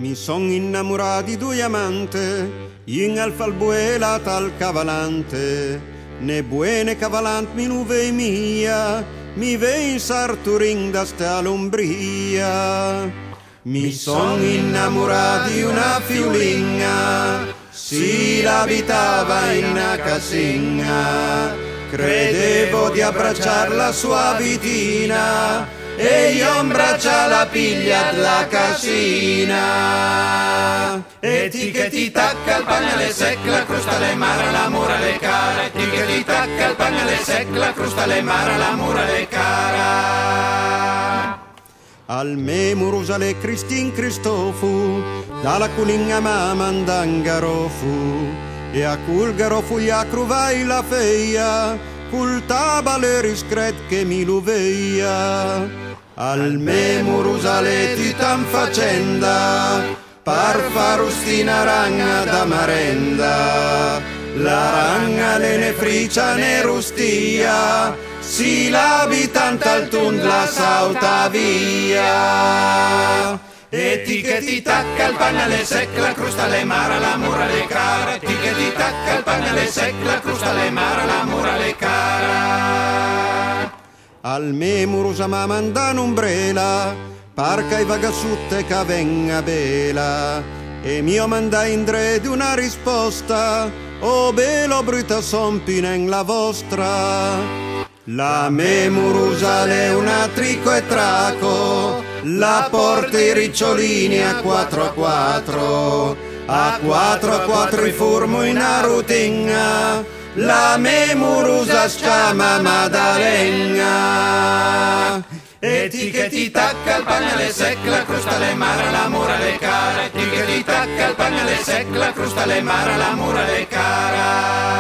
Mi son innamorato di due amante, in alfalbuela tal cavalante, ne buone cavalante mi nuve mia, mi vei sarturin da sta l'ombria. Mi son innamorato di una fiulinga, si l'abitava in una casina, credevo di abbracciar la sua vitina, e io abbraccia la piglia della casina. E ti che ti tacca il pagnale sec, la crosta le mara, la mura le cara. E ti che ti tacca il pagnale sec, la crosta le mara, la mura le cara. Al me murusale Cristin Cristofu, dalla culinga ma mandangarofu, e a cul garofu ia cruvai la feia, cul tabale riscret che mi luveia. Al me murusale ti tan facenda, par farustina ranga da marenda, la ranga le ne fricia ne rustia, si l'abitant al tund la sauta via. E ti che ti tacca il pagnale sec, la crosta le mara, la mura le cara. Ti che ti tacca il pagnale sec, la crosta le mara, la mura le cara. Al me murusa ma manda un'ombrela, parca i vagasutte che venga bela, e mio manda indre di una risposta, o belo bruta sompinen la vostra. La me murusale una trico e traco, la porta i ricciolini a 4 a 4 i furmo in a rutinga, la me murusa sciama Maddalena. E ti che ti tacca il pagnale sec, la crosta le mara, la mura le cara. E ti che ti tacca il pagnale sec, la crosta le mara, la mura le cara.